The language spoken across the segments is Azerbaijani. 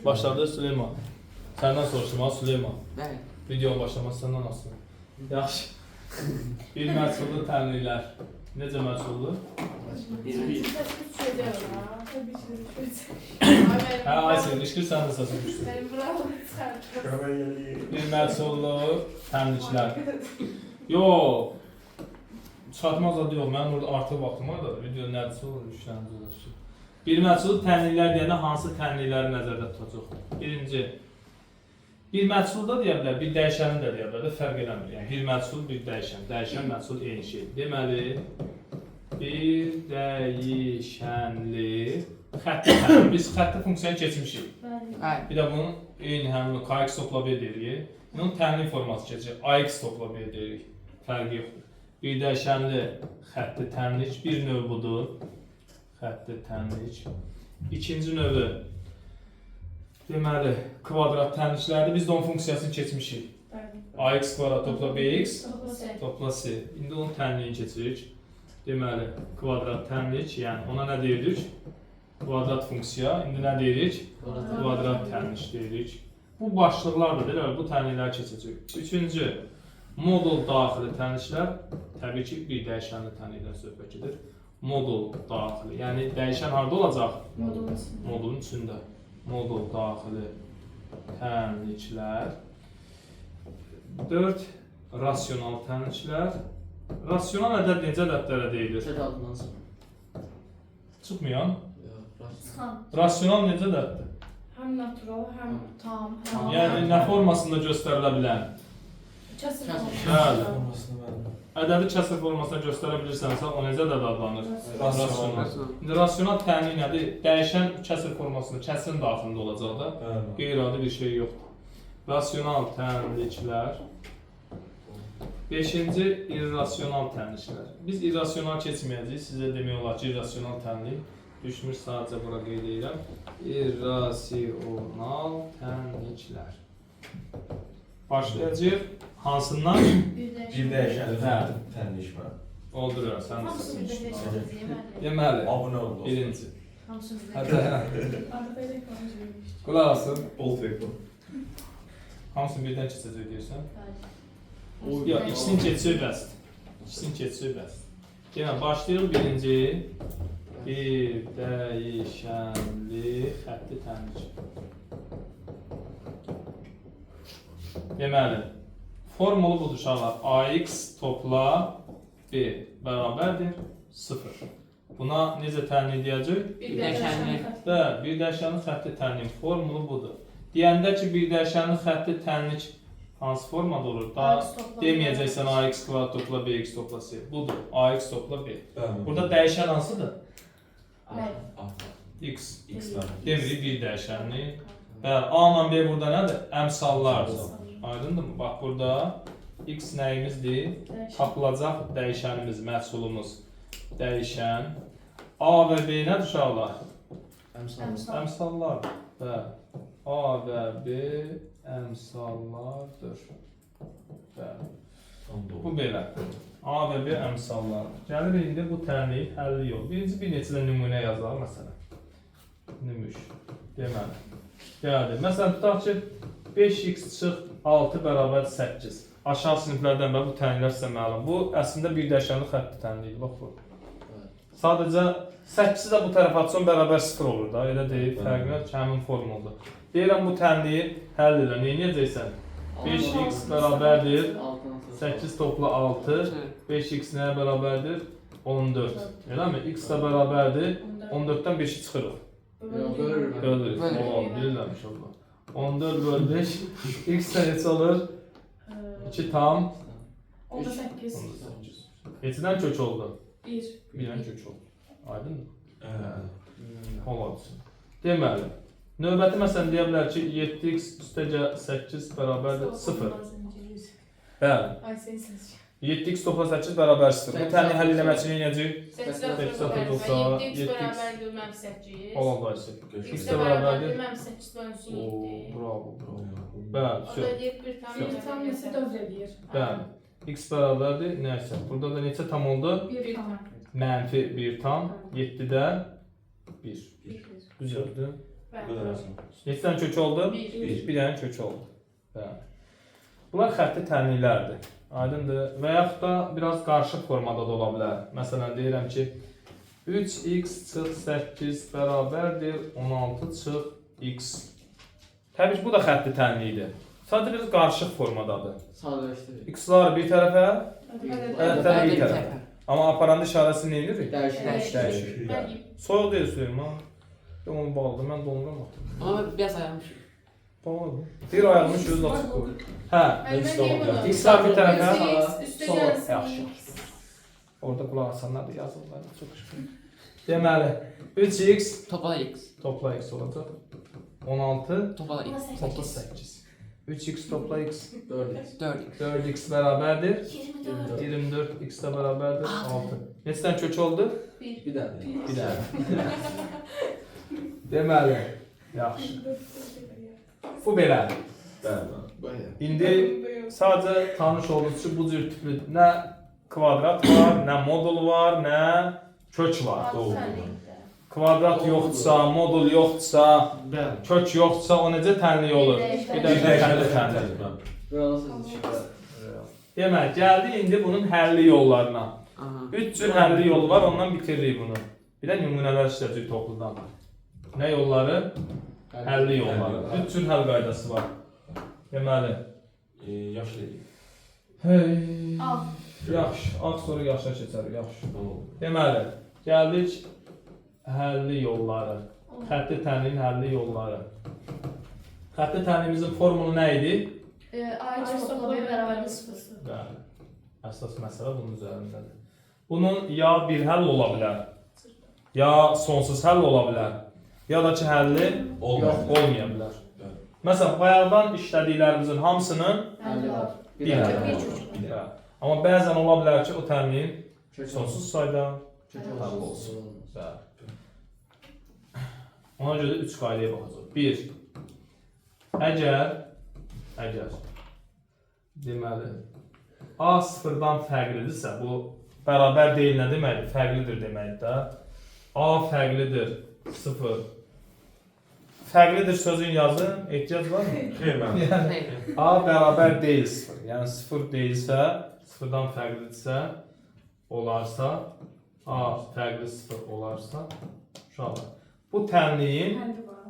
Başladı Süleyman. Senden soruşturma Süleyman. Bəli. Videonun başlaması səndən asılı. Yaxşı. Bir məhsullu təminlər. Necə məhsullu? Hə, Ayşe, qışqır sən də səsin düşdü. Bir məhsullu təminliklər. Yox. Çatmaz adı yox, mənim orada artıq vaxtım var da, video nədirsə olur, işləriniz olur. Bir məhsullu təminliklər deyəndə hansı təminlikləri nəzərdə tutacaq? Birinci, bir məhsulda deyə bilər, bir dəyişəni də deyə bilər də, fərq eləmir. Yəni, bir məhsul, bir dəyişən. Dəyişən, məhsul eyni şey. Deməli, bir dəyişənli xətti təmin. Biz xətti funksiyanı keçmişik. Bir də bunun eyni həmin KX topla B deyirik. Bunun təmin forması keçir. AX topla B deyirik. Fərqi yoxdur. Bir dəyişənli xətti təminlik bir növ budur. Xətti təminlik. İkinci növü deməli kvadrat təminliklərdir. Biz də onun funksiyasını keçmişik. AX kvadrat topla BX topla C. İndi onun təminliyini keçirik. Deməli kvadrat təminlik, yəni ona nə deyirik? Kvadrat funksiya. İndi nə deyirik? Kvadrat təminlik deyirik. Bu başlıqlardır, deyil, bu təminlikləri keçəcək. Üçüncü, modul daxili təminliklər. Təbii ki, bir dəyişənli təminlikdən söhbət gedir. Modul daxili, yəni dəyişən harda olacaq? Modulun içində. Modul daxili təminliklər. 4. Rasional təminliklər. Rasional ədəd necə ədədlərə deyilir? Çıxmayan? Rasional necə ədəddir? Həm natural, həm tam, Yəni nə formasında göstərilə bilən? Kəsir Bəli. Ədədi kəsir formasında göstərə bilirsənsə, o necə ədəd adlanır? Rasional. İndi rasional təmin nədir? Dəyişən kəsir formasında, kəsirin daxilində olacaq da, qeyri-adi bir şey yoxdur. Rasional təminliklər. 5-ci, irrasional təminliklər. Biz irrasional keçməyəcəyik, sizə demək olar ki, irrasional təminlik düşmüş, sadəcə bura qeyd edirəm. İrrasional təminliklər. Başlayacaq. Hansından? Bir dəyişənli təminlik var. Olduruyor, sən də Hamısı bir dəyişən. deməli, Abunə olun. birinci. Hamısı bir Hadi, dəyişən. qulaq asın. Old Vektor. Hamısını birdən keçəcək deyirsən? Yox, ikisini keçir bəsdir. İkisini keçir bəsdir. Deməli, başlayırıq birinci. Bir dəyişənli xətti təminlik. Deməli, formulu budur uşaqlar. AX topla B bərabərdir 0. Buna necə təmin edəcək? Bir dəyişənli. Bir dəyişənli xətti təmin formulu budur. Deyəndə ki, bir dəyişənli xətti təmin hansı formada olur? Daha deməyəcəksən AX kvadrat topla BX topla C. Budur, AX topla B. Burada dəyişən hansıdır? X. Demirik bir dəyişənli. Bəli, A ilə B burada nədir? Əmsallardır. Aydındır mı? Bax, burada X nəyimizdir? Tapılacaq dəyişənimiz, məhsulumuz. Dəyişən. A və B nədir uşaqlar? Əmsallardır. Bəli. A və B əmsallardır. Bəli. Bu belə. A və B əmsallardır. Gəlir indi bu təmin həlli yox. Birinci bir neçə də nümunə yazalım məsələn. Nümuş. Deməli. Gəldi. Məsələn, tutaq ki, 5x çıx 6 bərabər 8. Aşağı siniflərdən bu təminlər sizə məlum. Bu, əslində bir dəyişənli xətti təminlidir. Bax bu. Sadəcə 8-i də bu tərəf atsan bərabər 0 olur da. Elə deyil, fərqinə ki, həmin formuldur. Deyirəm, bu təminliyi həll edən. Neynəyəcəksən? 5x bərabərdir 8 topla 6. 5x nəyə bərabərdir? 14. Eləmi? X də bərabərdir 14-dən 5-i çıxırıq. Bölürük. Bilirlər inşallah. 14 böl 5. X də neçə olur? 2 tam. 18. 2-dən kök oldu. 1. 1-dən kök oldu. Aydın mı? Olasın. Deməli, növbəti məsələn deyə bilər ki, 7x üstəcə 8 bərabərdir 0. Bəli. 7x topla 8 bərabər 0. Bu təmin həll eləmək üçün necəyik? 8 bərabərdir mənim 8. Olan qaysı. X bərabərdir mənim 8 bölünsün 7. Bravo. Bəli, O da deyir bir tam neçə dövr edir? bəli. X bərabərdir nəysə. Burada da neçə tam oldu? Bir tam. Mənfi 1 tam. 7-də 1. Düzəldin. Bu kadar asan. Neçə dənə kök oldu? Bir. Bir dənə kök oldu. Bəli. Bunlar xətti tənliklərdir. Aydındır. Və yaxud da biraz qarışıq formada da ola bilər. Məsələn, deyirəm ki, 3x çıx 8 bərabərdir 16 çıx x. Təbii ki, bu da xətti tənlikdir. Sadəcə biraz qarışıq formadadır. Sadələşdirir. X-lar bir tərəfə, Ədədlər ədədlər bir tərəfə. Amma aparanda işarəsi nə edirik? Dəyişir. Dəyişir. Soyuq deyil Süleyman. Onu bağladım, mən donuram atdım. Ama biraz ayağım. Bağladım. Bir ayağımı şöyle açıq qoy. Hə, X-lar bir tərəfə, üstə sol, gəlsin. yaxşı. Orada qulaq asanlar da yazırlar. Çox şükür. Deməli, 3x Topla X. topla x olacaq. 16 Topla X. topla 8. 3x topla x 4x. 4X. 4x bərabərdir. 24. 24 x də bərabərdir 6. Neçə dənə kök oldu? Bir dənə. Bir dənə. Deməli, yaxşı. Bu belə. Bəli. Bəli. İndi sadəcə tanış oldunuz ki, bu cür tipli nə kvadrat var, nə modul var, nə kök var. Kvadrat yoxdursa, modul yoxdursa, Bəli. kök yoxdursa, o necə tənlik olur? Bir də tənlik. Buranın sözü çıxır. Demək, gəldi indi bunun həlli yollarına. Aha. 3 cür həlli yolu var, ondan bitiririk bunu. Bir də nümunələr işləyəcək topludan. Nə yolları? Həlli yolları. 3 cür həll qaydası var. Deməli, Yaxşı deyil. hey, Al. yaxşı, az sonra yaşa keçərik, yaxşı. Tamam. Deməli, gəldik həlli yolları. Xətti tənliyin həlli yolları. Xətti tənliyimizin formulu nə idi? Ayrı topla bir bərabərdir 0. Bəli. Əsas məsələ bunun üzərindədir. Bunun ya bir həll ola bilər, ya sonsuz həll ola bilər, ya da ki həlli olmaya bilər. Bəli. Məsələn, bayaqdan işlədiklərimizin hamısının Həlli var. bir həlli Bir var. çocuk. Bəli. Amma bəzən ola bilər ki, o təmin sonsuz sayda Həll olsun. Bəli. Ona görə də 3 qaydaya baxacağıq. 1. Əgər deməli A sıfırdan fərqlidirsə, bu bərabər deyil nə deməkdir? Fərqlidir deməkdir də. A fərqlidir 0. Fərqlidir sözün yazın, ehtiyac var mı? Xeyr, mən. Yəni A bərabər deyil 0. Yəni 0 deyilsə, 0-dan fərqlidirsə, olarsa, A fərqli 0 olarsa, uşaqlar. Bu tənliyin Həlli var.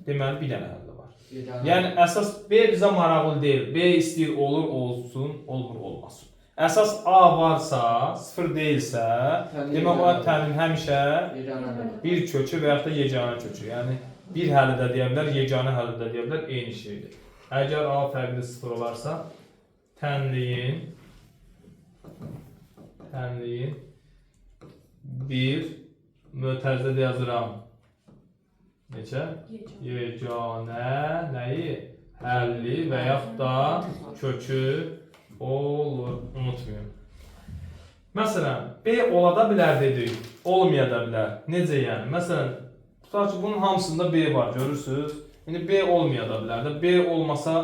deməli bir dənə həlli var. Yəni Yəni əsas B bizə maraqlı deyil. B istəyir olur olsun, olmur olmasın. Əsas A varsa, 0 deyilsə, demək o tənliyin həmişə bir kökü və yaxud da yeganə kökü. Yəni bir həlli də deyə bilər, yeganə həlli də deyə bilər, eyni şeydir. Əgər A fərqli 0 olarsa, tənliyin bir mötərizədə yazıram. Neçə? Yeganə nəyi? Həlli və yaxud da kökü olur. Unutmayın. Məsələn, B ola da bilər dedik, olmaya da bilər. Necə yəni? Məsələn, tutaq ki, bunun hamısında B var, görürsünüz. İndi B olmaya da bilər də. B olmasa,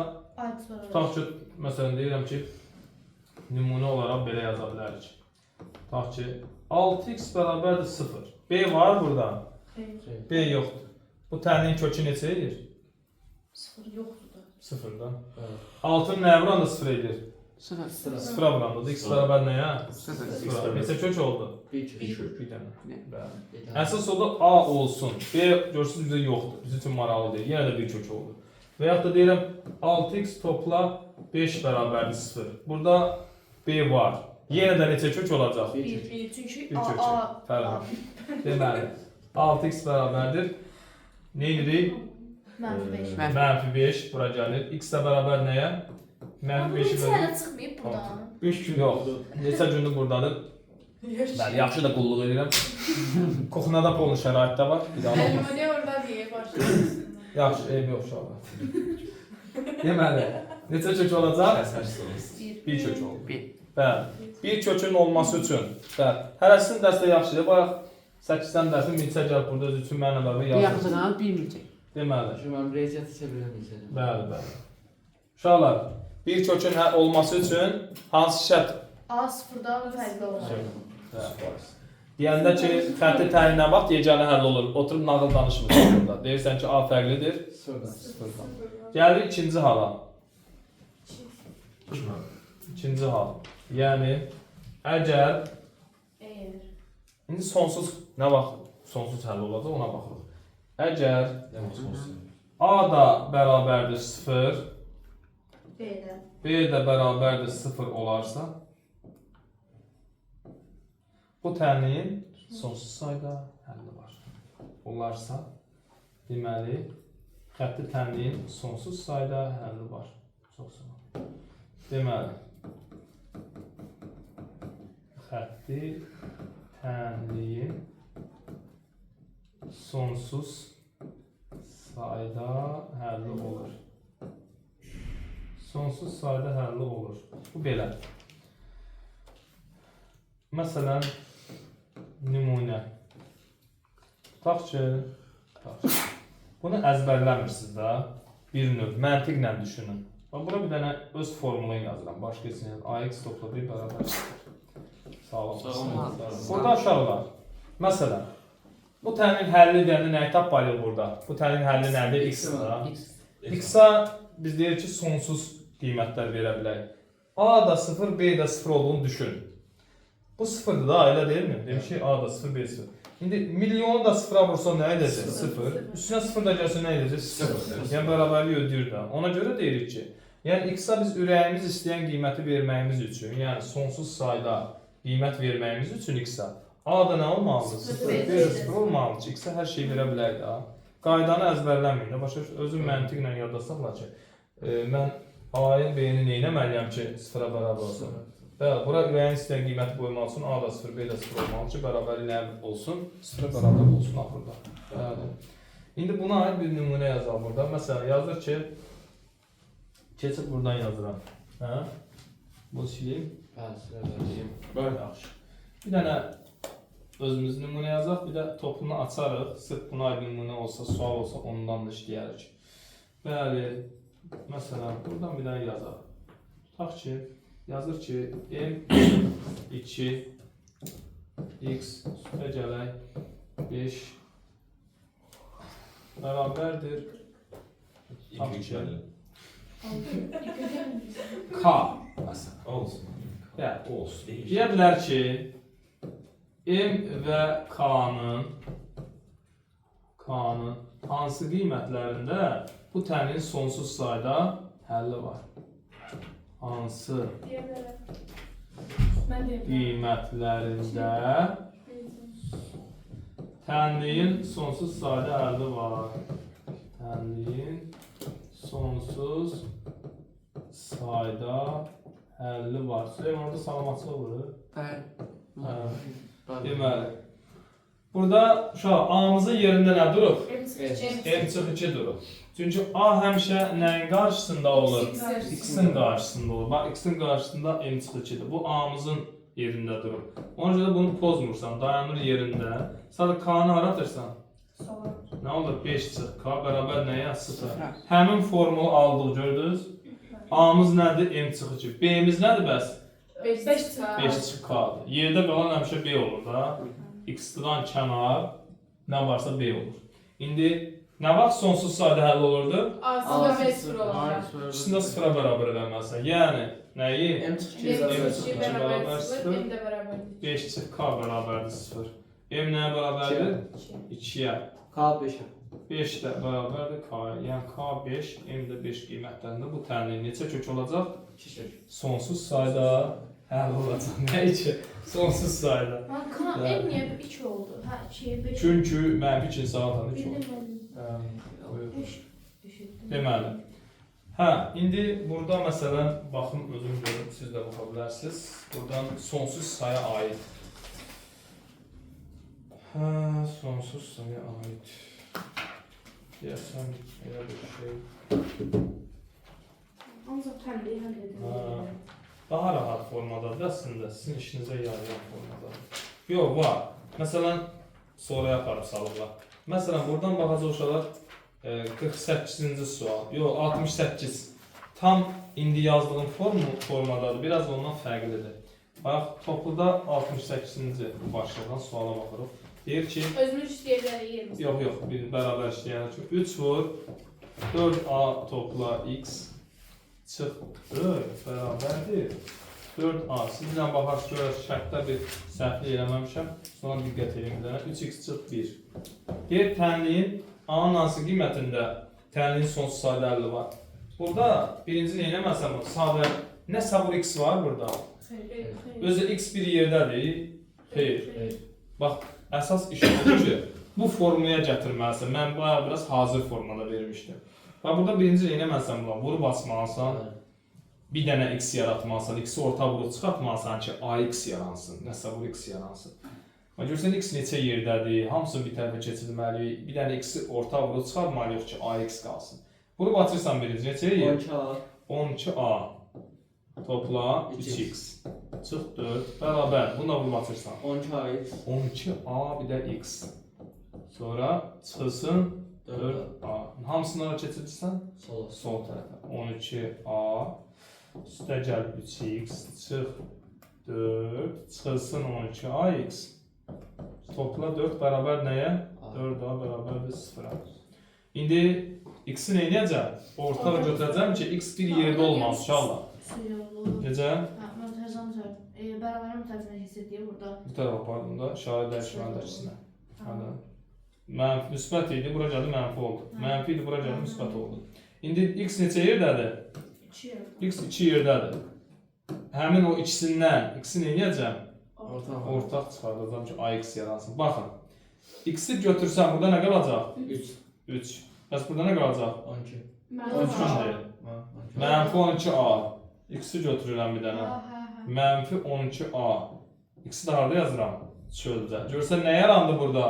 tutaq ki, məsələn deyirəm ki, nümunə olaraq belə yaza bilərik. Tutaq ki, 6x bərabərdir 0. B var burada. B yoxdur. Bu tənliyin kökü neçə edir? 0 yoxdur da. 0-dan. 6-nın nəyə vuranda 0 edir? 0. 0-a vuranda da x bərabər nəyə? 0. 0-a. Neçə kök oldu? bir kök. Bir dənə. Ne? Bəli. Əsas oldu A olsun. B görürsünüz bizə yoxdur. Bizim üçün maraqlı deyil. Yenə də bir kök oldu. Və yaxud da deyirəm 6x topla 5 bərabərdir 0. Burada B var. Yenə də neçə kök olacaq? Bir. Çünki Bir kök. A. Fərqli. Deməli 6x bərabərdir. Nə edirik? -5. Mənfi 5 bura gəlir. X də bərabər nəyə? Mənfi 5-i Heç bölür. hələ çıxmayıb buradan. 3 gün yox. Neçə gündür burdadır? Bəli, yaxşı da qulluq edirəm. Koxnada polun şəraitdə var. Bir daha olmaz. Əlmaniya orada deyə başlayır. Yaxşı, eybi yox uşaqlar. Deməli, neçə kök olacaq? Bir kök oldu. Bir. Bəli. Bir kökün olması üçün, bəli. Hərəsinin dəstə yaxşıdır. Bayaq 8-dən dərsin milçə gəlib burada öz üçün mənə bərabər Bir yazır. yapacağınız bilmeyecek. Deməli. Şimdi mən reziyyət içə bilməyəcəm. Bəli, bəli. Uşaqlar, bir kökün olması üçün hansı şərt? A 0-dan fərqli olacaq. Bəli. Deyəndə ki, xətti təyinlə vaxt yeganə həll olur. Oturub nağıl danışmırsan burada. Deyirsən ki, A fərqlidir. Sıfırdan. Gəlir ikinci hala. Kim? İkinci hal. Yəni əgər Eğer. indi sonsuz nə vaxt sonsuz həll olacaq ona baxırıq. Əgər Demek sonsuz. A da bərabərdir 0, B'den. B də bərabərdir 0 olarsa, bu təmin sonsuz sayda həlli var. Olarsa, deməli, xətti təmin sonsuz sayda həlli var. Çox sağ ol. Deməli, xətti təmin sonsuz sayda həlli olur. Sonsuz sayda həlli olur. Bu belə. Məsələn, nümunə. Tutaq ki, bunu əzbərləmirsiniz də. Bir növ, məntiqlə düşünün. Bax, bura bir dənə öz formulunu yazıram. Başqa heç nə yazıram. AX topla 1 bərabər 0. Sağ olun. Burada uşaqlar. Məsələn, bu təmin həlli deyəndə nəyi tapmalıyıq burada? Bu təmin həlli nədir? X-dir. X-a biz deyirik ki, sonsuz qiymətlər verə bilərik. A da 0, B də 0 olduğunu düşün. Bu 0-dır da, elə deyilmi? Demiş ki, A da 0, B 0. İndi milyonu da 0-a vursan nə edəcək? 0. Üstünə 0 da gəlsə nə edəcək? 0. Yəni bərabərlik ödəyir də. Ona görə deyirik ki, yəni X-a biz ürəyimiz istəyən qiyməti verməyimiz üçün, yəni sonsuz sayda qiymət verməyimiz üçün X-a A da nə olmalıdır? 0, B də 0 olmalıdır ki, X-a hər şey verə bilək də. Qaydanı əzbərləməyin də. Başa özüm məntiqlə yadda saxla ki, mən A-yı, B-ni neynəməliyəm ki, 0-a bərabər olsun. Bəli, bura ürəyin istəyən qiyməti qoymaq üçün A da 0, B də 0 olmalı ki, bərabərlik nə olsun? 0-a bərabər olsun axırda. Bəli. İndi buna aid bir nümunə yazaq burada. Məsələn, yazır ki, keçib buradan yazıram. Hə? Bu sileyim. Bəli, sırada. Böyle yaxşı. Bir dənə özümüz nümunə yazaq, bir də topunu açarıq. Sırf buna aid nümunə olsa, sual olsa ondan da işləyərik. Bəli, məsələn, buradan bir dənə yazaq. Tutaq ki, yazır ki, M2 X üstə gələk 5 bərabərdir K məsələn. Olsun. Yəni, Olsun. deyə bilər ki, M və K-nın hansı qiymətlərində bu təmin sonsuz sayda həlli var? Hansı qiymətlərində tənliyin sonsuz sayda həlli var? Tənliyin sonsuz sayda həlli var. Süleyman orada salamatçı olur. Deməli. Burada uşaq A-mızın yerində nə durub? M-2 durub. Çünki A həmişə nəyin qarşısında olur? X-in qarşısında olur. Bax, X-in qarşısında M-2-dir. Bu A-mızın yerində durub. Ona görə bunu pozmursan, dayanır yerində. Sadəcə K-nı hara atırsan? Nə olur? 5 çıx. K bərabər nəyə? 0. Həmin formulu aldıq, gördünüz? A-mız nədir? M-2. B-miz nədir bəs? 5 çıx K-dır. Yerdə qalan həmişə B olur da. X-dən kənar nə varsa B olur. İndi nə vaxt sonsuz sayda həll olurdu? İkisində 0-a bərabər eləməlisən. Yəni, nəyi? M2 bərabər 0, M də bərabər 5 çıx K bərabərdir 0. M nəyə bərabərdir? 2-yə. K 5-ə. 5 də bərabərdir K-yə. Yəni K 5, M də 5 qiymətlərində bu təmin neçə kök olacaq? 2 kök. Sonsuz sayda həll olacaq. Nə ki? Sonsuz sayda. M niyə 2 oldu? Hə, 2-yə 5. Çünki mənfi 2 saatan 2 olur. Deməli. Hə, indi burada məsələn, baxın özüm görüm, siz də baxa bilərsiniz. Buradan sonsuz saya aid. Hə, sonsuz saya aid. Deyəsən, elə bir şey. Ancaq tənliyi həll edir. Daha rahat formadadır əslində, sizin işinizə yarayan formadadır. Yox, var. Məsələn, sonraya aparıb salıblar. Məsələn, buradan baxacaq uşaqlar 48-ci sual, yox 68. Tam indi yazdığım formadadır, biraz ondan fərqlidir. Bax, topluda 68-ci başlıqdan suala baxırıq. Deyir ki, Özümüz istəyirləri yerimiz. yox, bir bərabər işləyən ki, 3 vur 4a topla x çıxdı, bərabərdir 4a. Sizlə baxarsınız, görək, şərtdə bir səhvli eləməmişəm. Sonra diqqət edin bir dənə. 3x çıx 1. Deyir, tənliyin a-nın hansı qiymətində tənliyin sonsuz sayda 50 var. Burada birinci nə eləməsəm, sadə nə sabır x var burada? Özü x bir yerdədir. Xeyr. Bax, əsas iş odur ki, bu formaya gətirməlisən. Mən bayağı biraz hazır formada vermişdim. Bax, burada birinci nə eləməsəm, vurub basmalısan. Bir dənə x yaratmalısan, x-i orta vurub çıxartmalısan ki, ax yaransın, nə sabır x yaransın. Görürsən, x neçə yerdədir, hamısını bir tərəfə keçirməliyik. Bir dənə x-i orta vurub çıxartmalıyıq ki, ax qalsın. Vurub atırsan birinci, neçə yer? 12A. 12a topla 3x çıx 4 bərabər. Bunu da vurub atırsan. 12AX. 12a bir də x. Sonra çıxılsın 4a. Hamısını ora keçirirsən? Sola. Sol tərəfə. 12a üstə gəl 3x çıx 4 çıxılsın 12ax. Topla 4 bərabər nəyə? 4a bərabərdir 0-a. İndi x-i nə edəcəm? Orta götürəcəm ki, x bir yerdə olmaz uşaqlar. Necə? Müntəzəm zər. Bərabər müntəzəm hissediyor burada. Bu tərəfə apardın da, şahid dəyişmənin dərsinə. Mənfi, müsbət idi, bura gəldi mənfi oldu. Mənfi idi, bura gəldi müsbət oldu. İndi x neçə yerdədir? 2 yerdə. X 2 yerdədir. Həmin o ikisindən x-i nə edəcəm? Ortaq çıxardacam ki, ax yaransın. Baxın, x-i götürsəm, burada nə qalacaq? 3. 3. Bəs burada nə qalacaq? 12. 13-dür. Mənfi 12a. X-i götürürəm bir dənə. Mənfi 12a. X-i də harada yazıram? Çöldə. Görsən nə yarandı burada?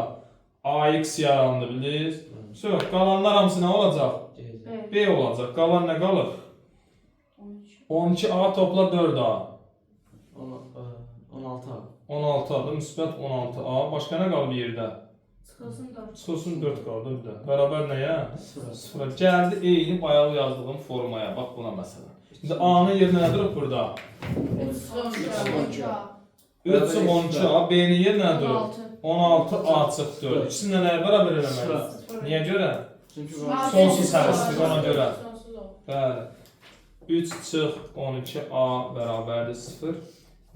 ax yarandı, bildiniz? Söz, qalanlar hamısı nə olacaq? B olacaq. Qalan nə qalır? 12a topla 4a. 16A. 16a-dır, müsbət 16a. Başqa nə qalıb yerdə? Çıxılsın 4. Çıxılsın 4 qaldı bir də. Bərabər nəyə? 0. 0-a. Gəldi eyni bayaq yazdığım formaya. Bax buna məsələn. İndi a-nın yerinə nə durub burada? 3 12a, b-nin yerinə nə durub? 16a çıx 4. İkisini nəyə bərabər eləməliyik? Niyə görə? Çünki Sonsuz hərfdir ona görə. Sonsuz o. Bəli. 3 çıx 12a bərabərdir 0.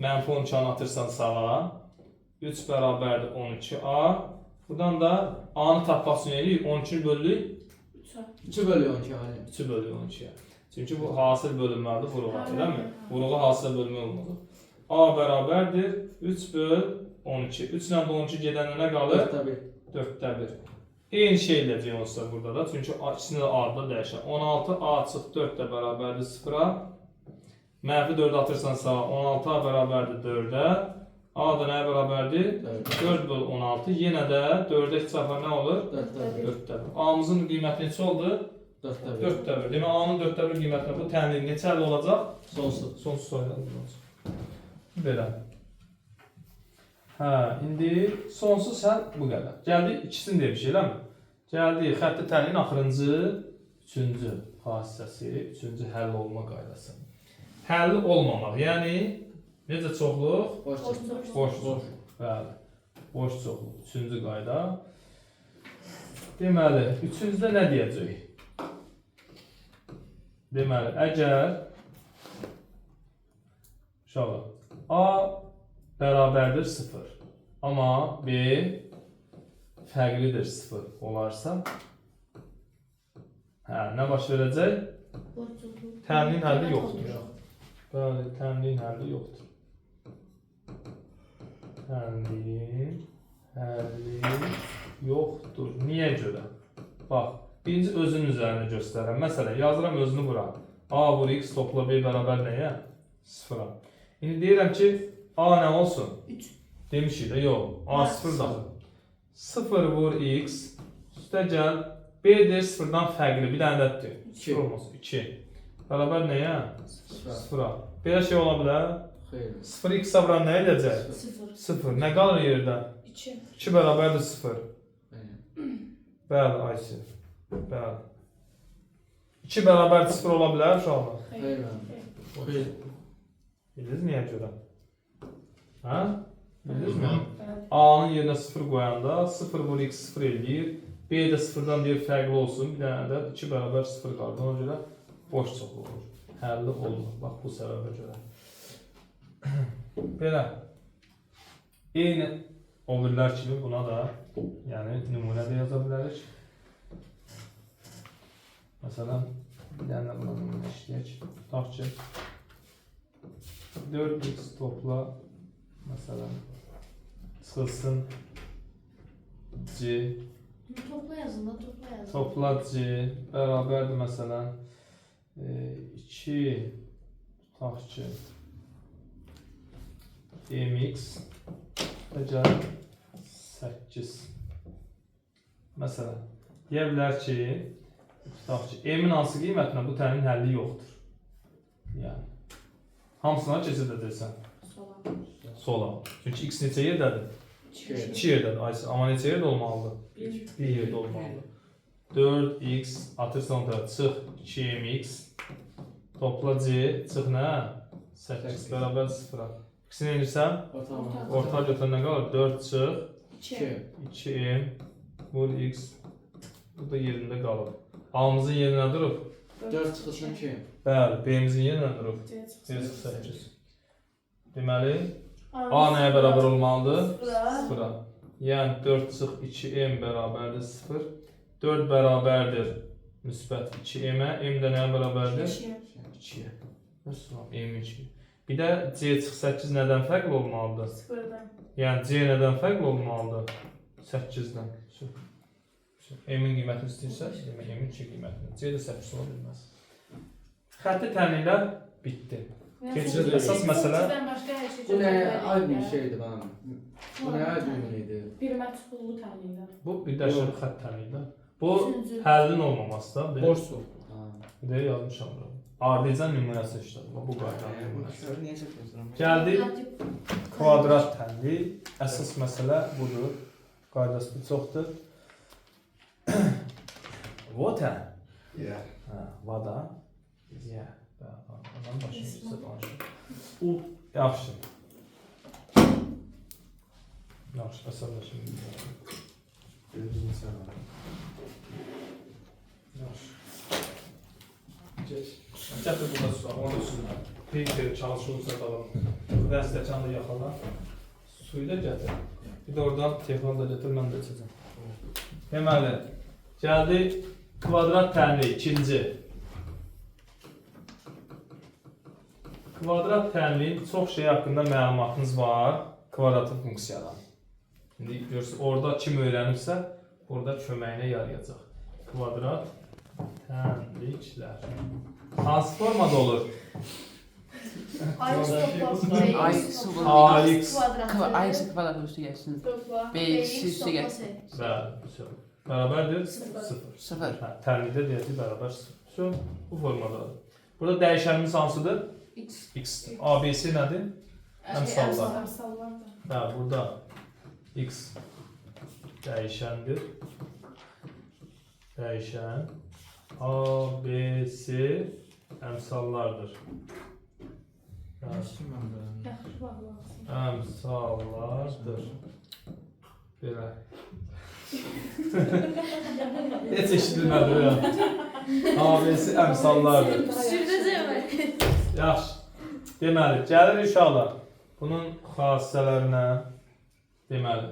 Mənfi 12-ni atırsan sağa. 3 bərabərdir 12a. Buradan da a-nı tapmaq üçün eləyirik. 12-ni bölürük. 2 bölü 12 Ali. 2 bölü 12-yə. Çünki bu hasil bölünməlidir vuruğa, eləmi? Vuruğa hasil bölünmə olmalı. A bərabərdir 3 böl 12. 3 ilə 12 gedəndə nə qalır? 4'te 1. 4-də 1. Eyni şey eləyəcək olsa burada da. Çünki ikisini də A-da dəyişən. 16A çıx 4 də bərabərdir 0-a. Mənfi 4 atırsan sağa. 16A bərabərdir 4-ə. A da nəyə bərabərdir? 4 böl 16. Yenə də 4-ə 2 çarpar nə olur? 4'te 1. 4-də 1. A-mızın qiyməti neçə oldu? 4'te 1. 4-də 1. Demək A-nın 4-də 1 qiymətinə bu təmin neçə əldə olacaq? Sonsuz. Sonsuz sayıda olacaq. Belə. Hə, indi sonsuz həll bu qədər. Gəldi ikisini də bir şey eləmi? Gəldi xətti təlin axırıncı, üçüncü xassəsi, üçüncü həll olma qaydası. Həlli olmamaq, yəni necə çoxluq? Boş çıktı. Boşluq. Bəli. Boş çoxluq. Üçüncü qayda. Deməli, üçüncüdə nə deyəcəyik? Deməli, əgər uşağı A bərabərdir 0, amma B fərqlidir 0 olarsa, nə baş verəcək? Təmin həlli yoxdur. Bəli, təmin həlli yoxdur. Təmin həlli yoxdur. Niyə görə? Bax, birinci özünün üzərində göstərəm. Məsələn, yazıram özünü bura. A vur x topla B bərabər nəyə? 0-a. İndi deyirəm ki, A nə olsun? 3. Demişik də, yox. A 0-dadır. 0 vur x, üstə gəl, B-dir 0-dan fərqli, bir dənə dətdir. 0 olmasın, 2. Bərabər nəyə? 0-a. Belə şey ola bilər. Xeyr. 0 x-a vuran nə edəcək? 0. 0. Nə qalır yerdə? 2. 2 bərabərdir 0. Aynen. Bəli, Ayşə. Bəli. 2 bərabər 0 ola bilər uşaqlar. Xeyr. Xeyr. Bildiniz niyə görə? Hə? Bildiniz mi? Bəli. A-nın yerinə 0 qoyanda 0 vur x 0 eləyir. B də 0-dan deyir fərqli olsun. Bir dənə də 2 bərabər 0 qaldı. Ona görə boş çoxlu olur. Həlli olmur. Bax bu səbəbə görə. Belə. Eyni o birlər kimi buna da yəni nümunə də yaza bilərik. Məsələn, bir dənə buna nümunə işləyək. Tutaq ki 4x topla məsələn çıxılsın c Topla yazın da, topla yazın. topla c bərabərdir məsələn 2 tutaq ki mxəcəl 8 məsələn deyə bilər ki tutaq ki m-in hansı qiymətinə bu tənin həlli yoxdur. Yəni hamısına keçid edilsən Sola. sola. Çünki x neçə yerdədir? 2 yerdədir. Ayşə, amma neçə yerdə olmalıdır? 1 yerdə olmalıdır. 4x atırsan da çıx 2mx topla c çıx nə? 8 bərabər 0-a. İkisini edirsən, orta götür nə qalır? 4 çıx 2m vur x bu da yerində qalır. A-mızın yeri nə durub? 4 çıxılsın 2. Bəli, B-mizin yeri nə durub? C C çıxsın. 8. Deməli, A nəyə bərabər olmalıdır? Sıfıra. 0-a. Yəni 4 çıx 2m bərabərdir 0. 4 bərabərdir müsbət 2m-ə. M də nəyə bərabərdir? 2-yə. Məsələn, m2. Bir də c çıx 8 nədən fərqli olmalıdır? Sıfırdan. Yəni c nədən fərqli olmalıdır? 8-dən. M-in qiymətini istəyirsə, M-in 2 qiymətini. C də 8 ola bilməz. Xətti təminlər bitdi. Keçirik əsas məsələ. Bu nə aydın bir şeydir bana. Bu nə aydın idi? Bir məchullu təminlər. Bu bir dəşli xətt təminlər. Bu Üçüncü. həllin olmamasıdır. Boş su. Bir də yazmışam bura. Ardıcan nümunəsi işlədir. Bu qayda nümunəsi. Niyə çəkirsən? Gəldik kvadrat tənli. Əsas məsələ budur. Qaydası çoxdur. Vota. Yeah. Ha, vada. Yeah. Ondan başlayırsa danışır. U yaxşı. Yaxşı, əsəbləşim. Birinci sen var. Yaxşı. Gətir burada sular, onu sular. Peyker çalışırsa davam. Və stəkanı yaxala. Suyu da gətir. Bir də oradan telefonu da gətir, mən də içəcəm. Deməli, gəldi kvadrat tənli ikinci. Kvadrat tənliyin çox şey haqqında məlumatınız var kvadratik funksiyadan. İndi görürsünüz, orada kim öyrənibsə, orada köməyinə yarayacaq. Kvadrat tənliklər. Hansı formada olur? Ax topla. Ax kvadratı. Ax kvadrat üstü gəlsin. Topla. Bx üstü gəlsin. Bəli, bərabərdir? Sıfır. 0. 0. Hə, tənlikdə deyəcək bərabər 0. Bu formadadır. Burada dəyişənimiz hansıdır? X. X. ABC nədir? Əmsallar. Əmsallar da. Hə, burada X dəyişəndir. Dəyişən A, B, C əmsallardır. Hə, Yaxşı bağlansın. əmsallardır. Belə. Heç eşidilmədi ya. A, B, C əmsallardır. Sürdəcəm. Yaxşı. Deməli, gəlir inşallah bunun xassələrinə. Deməli,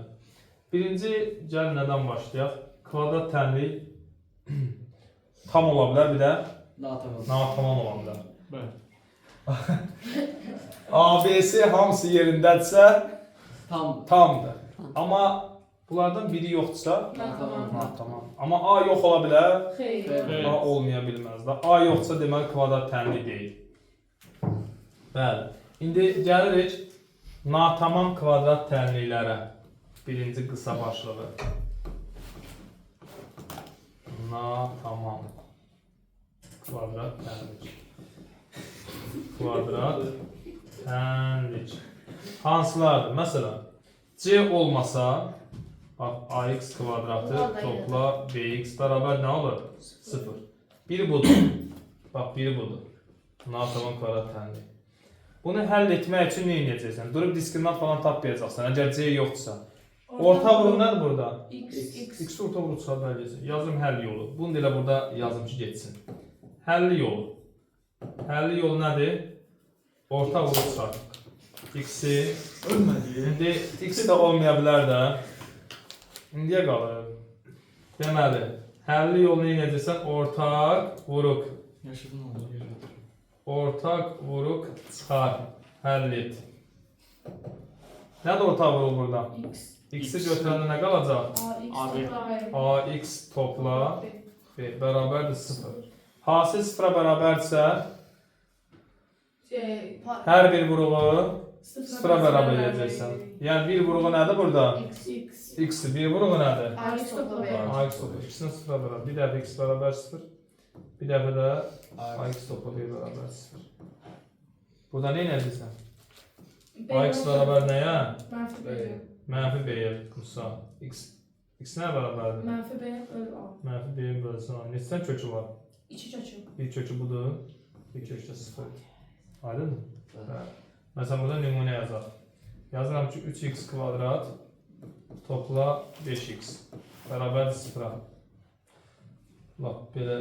birinci gəl nədən başlayaq? Kvadrat tənlik tam ola bilər, bir də natamam ola bilər. Bəli. ABC hamısı yerindədirsə Tam. tamdır. Amma bunlardan biri yoxdursa Natamam. natamam. Amma A yox ola bilər, Xeyr. A olmaya bilməz də. A yoxsa deməli kvadrat tənlik deyil. Bəli. İndi gəlirik natamam kvadrat tənliklərə. Birinci qısa başlığı. Natamam kvadrat tənlik. Kvadrat tənlik. Hansılardır? Məsələn, C olmasa, bax, AX kvadratı topla BX bərabər nə olur? 0. Biri budur. Bax, biri budur. Natamam kvadrat tənlik. Bunu həll etmək üçün nə edəcəksən? Durub diskriminant falan tapmayacaqsan, əgər C yoxdursa. Orta vuruq nədir burada? X. X orta vuruq çıxarda eləyəcək. Yazım həll yolu. Bunu da elə burada yazım ki, getsin. Həlli yolu. Həlli yolu nədir? Orta vuruq çıxar. X-i. İndi X də olmaya bilər də. İndiyə qalır. Deməli, həlli yolu nə edəcəksən? Ortaq vuruq. Yaşadın oldu. Ortaq vuruq çıxar. Həll et. Nədir ortaq vuruq burada? X-i götürəndə nə qalacaq? AX topla B bərabərdir 0. Hasil 0-a bərabərdirsə, hər bir vuruğu 0-a bərabər edəcəksən. Yəni bir vuruğu nədir burada? X-i. Bir vuruğu nədir? AX topla B. AX topla. İkisini 0-a bərabər. Bir dəfə X bərabər 0. Bir dəfə də AX topla B bərabər 0. Burada nə edəcəksən? AX bərabər nəyə? Mənfi B-yə tutmuşsa. X nə bərabərdir? Mənfi B bölü A. Mənfi B-yin bölüsü A. Neçədən kökü var? 2 kökü. Bir kökü budur. Bir kökü də 0. Aydınmı? Bəli. Məsələn, burada nümunə yazaq. Yazıram ki, 3x kvadrat topla 5x bərabərdir 0-a. Bax, belə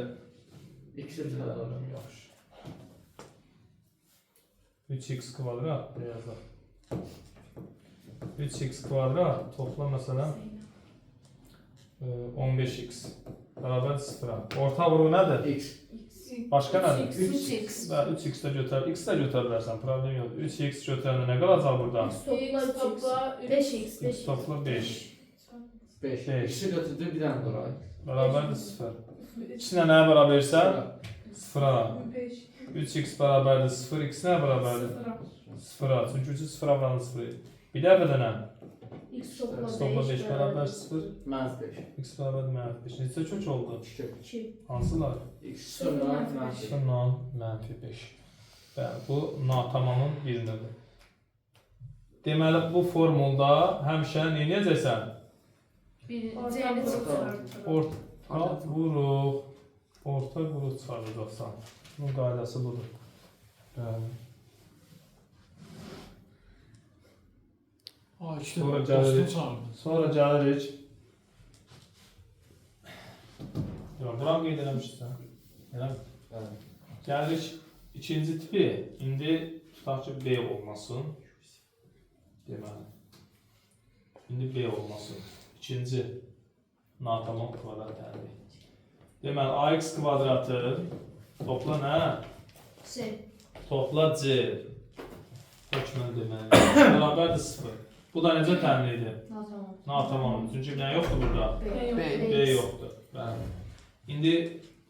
İkisi çıxaralım. yaxşı. 3x kvadrat yazaq. 3x kvadrat topla məsələn 15x bərabər 0-a. Orta vuruq nədir? X. Başqa nədir? 3x. Və 3x də götür. X də götürə bilərsən, problem yoxdur. 3x götürəndə nə qalacaq burada? Topla 5x. X topla 5 5. Beş. İkisi götürdü bir dənə bura. bərabərdir 0. İkisinə nəyə bərabərsə? 0-a. 3x bərabərdir 0, x nəyə bərabərdir? 0-a. Çünki 3 0-a bərabər 0. Bir dəfə də nə? X X topla 5 bərabər 0. Mənz 5. X bərabər mənfi 5. Neçə kök oldu? 2. Hansılar? X sonra mənz 5. 0 mənfi 5. Bəli, bu natamamın birindədir. Deməli, bu formulda həmişə nə edəcəksən? C'ni çıxır. Orta vuruq. Orta vuruq çıxardacaqsan. Bunun qaydası budur. Bəli. Sonra gəlirik. Buram qeyd eləmişsən. Eləmi? Gəlirik ikinci tipi. İndi tutaq ki B olmasın. Deməli. İndi B olmasın. İkinci natamam kvadrat təhlil. Deməli, AX kvadratı topla nə? C. Topla C. Hökmən deməli. Bərabərdir 0. Bu da necə təmin edir? Natamam. Çünki nə yoxdur burada? B yoxdur. Bəli. İndi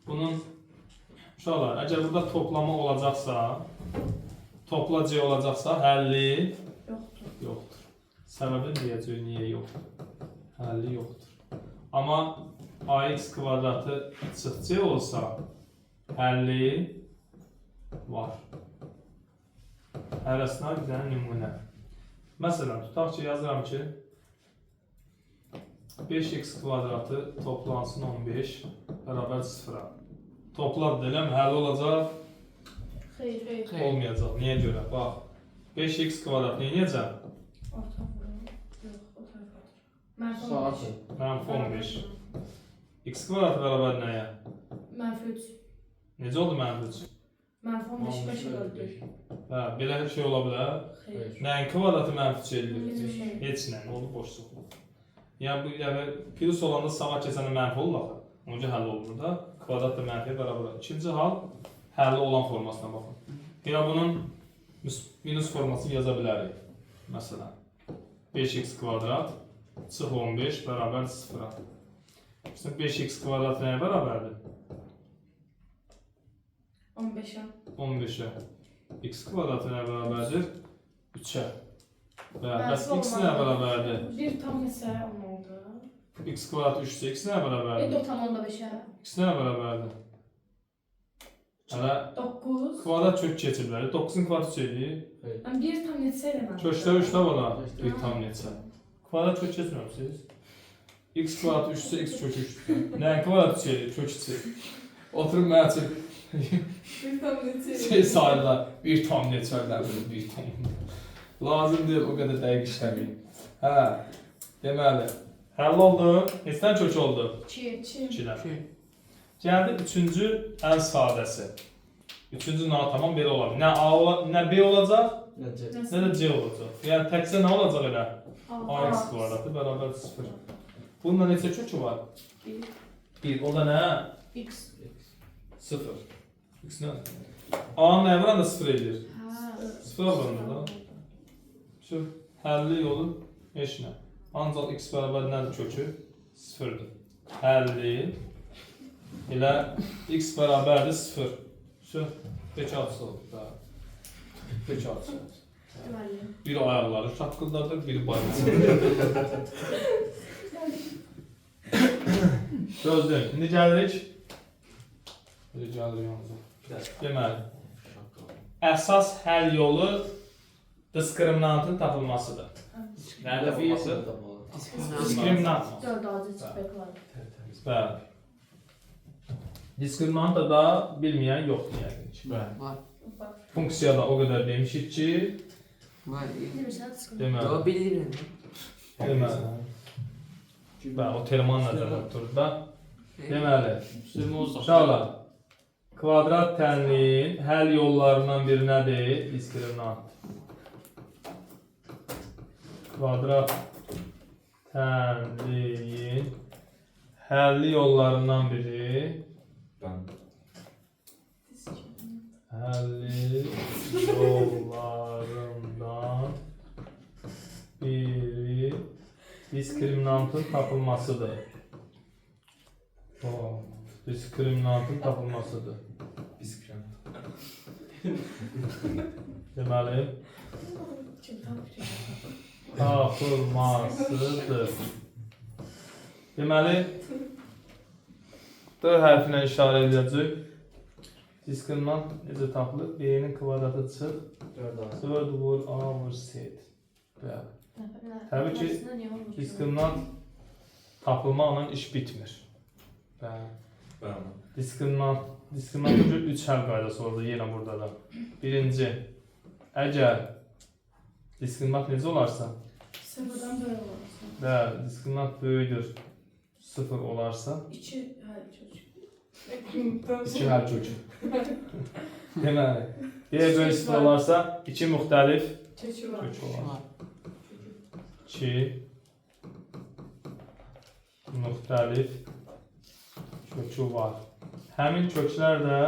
bunun uşaqlar, əgər burada toplama olacaqsa, topla C olacaqsa, həlli yoxdur. Səbəbini deyəcək, niyə yoxdur? Həlli yoxdur. Amma AX kvadratı çıx C olsa, həlli var. Hərəsinə bir dənə nümunə. Məsələn, tutaq ki, yazıram ki 5x kvadratı toplansın 15 bərabər 0-a. Topladı eləmi? Həll olacaq? Xeyr. Olmayacaq. Niyə görə? Bax, 5x kvadrat nə edəcəm? Saatı. Mənfi 15. X kvadrat bərabər nəyə? Mənfi 3. Necə oldu mənfi 3? Mənfi 15 5 böldü. Hə, belə bir şey ola bilər. Xeyr. Nəyin kvadratı mənfi 3 eləyir? Heç bir şey. Heç nə, oldu boşluq. Yəni bu yəni plus olanda sağa keçəndə mənfi olur axı. Onca həll olur da. Kvadrat da mənfiyə bərabər. İkinci hal həlli olan formasına baxın. Yəni bunun minus formasını yaza bilərik. Məsələn, 5x kvadrat çıx 15 bərabər 0-a. İşte 5x kvadrat nəyə bərabərdir? 15'e. 15'e. X kvadratı nəyə bərabərdir? 3'ə. Bəs Bəs x nəyə bərabərdir? Bir tam ise 10 oldu. X kvadrat 3'sə x nəyə bərabərdir? 9 tam onda 5'e. X nəyə bərabərdir? Hələ 9. kvadrat kök keçirlər. 9'un kvadratı eləyir. Ben bir tam etseydim ben. Köklər 3'də var ha. Bir tam neçə. Kvadrat kök keçmirəmsiniz? X kvadrat 3'sə x kök 3'dür. Nəyin kvadratı eləyir? Kök 3. Oturub mənə çək. Bir tam neçə. Şey sayılar, bir tam neçələr bir tam. Lazım deyil o qədər dəqiq işləməyin. Hə, deməli, həll oldu. Neçədən kök oldu? 2. 2-dən. 2. Gəldi üçüncü ən sadəsi. Üçüncü natamam belə olar. Nə A nə B olacaq, Necə? nə də C olacaq. Yəni təkcə nə olacaq elə? AX A. kvadratı bərabər 0. Bununla neçə kökü var? 1. 1. O da nə? X. 0. X nə? A-nın nə vuranda 0 edir? Hə. 0 vuranda da. Şu həlli yolu heç nə. Ancaq x bərabər nədir kökü? 0-dır. Həlli ilə x bərabərdir 0. Şu beçarsı oldu da. Beçarsı oldu. Deməli. Biri ayaqları şaqqıldadır, biri bayılır. Gözləyək. İndi gəlirik. Belə gəlirik yalnız. Deməli, əsas həll yolu diskriminantın tapılmasıdır. Nədə tapılması? Diskriminant. 4 acı çıxbək var. Bəli. Diskriminantı da bilməyən yoxdur yəqin ki. Bəli. Var. Bax. Funksiyada o qədər demişik ki, Var. Demirsən çıxın. deməli, O bilirim. deməli. Bəli, o terman nəzərdə tutur da. Deməli, uşaqlar, kvadrat tənliyin həll yollarından biri nədir? Diskriminant. Kvadrat tənliyin həlli yollarından biri həlli yollarından biri diskriminantın tapılmasıdır. Diskriminantın tapılmasıdır. Deməli, Kim tapır? tapılmasıdır. Deməli, D hərfinə işarə edəcək. Diskriminant necə tapılır? B-nin kvadratı çıx. 4 vur, A vur, Z. Bəli. Təbii ki, diskriminant tapılmaqla iş bitmir. Bəli. Diskriminant üçün 3 həll qaydası oldu yenə burada da. Birinci, əgər diskriminant necə olarsa, Sıfırdan böyle olursa. bəli, diskriminant böyüdür 0 olarsa, 2 her çocuk. 2 həll kökü. Deməli, B böyük 0 olarsa 2 müxtəlif Çocuk var. kök olar. Var. 2 müxtəlif kökü var. Həmin köklər də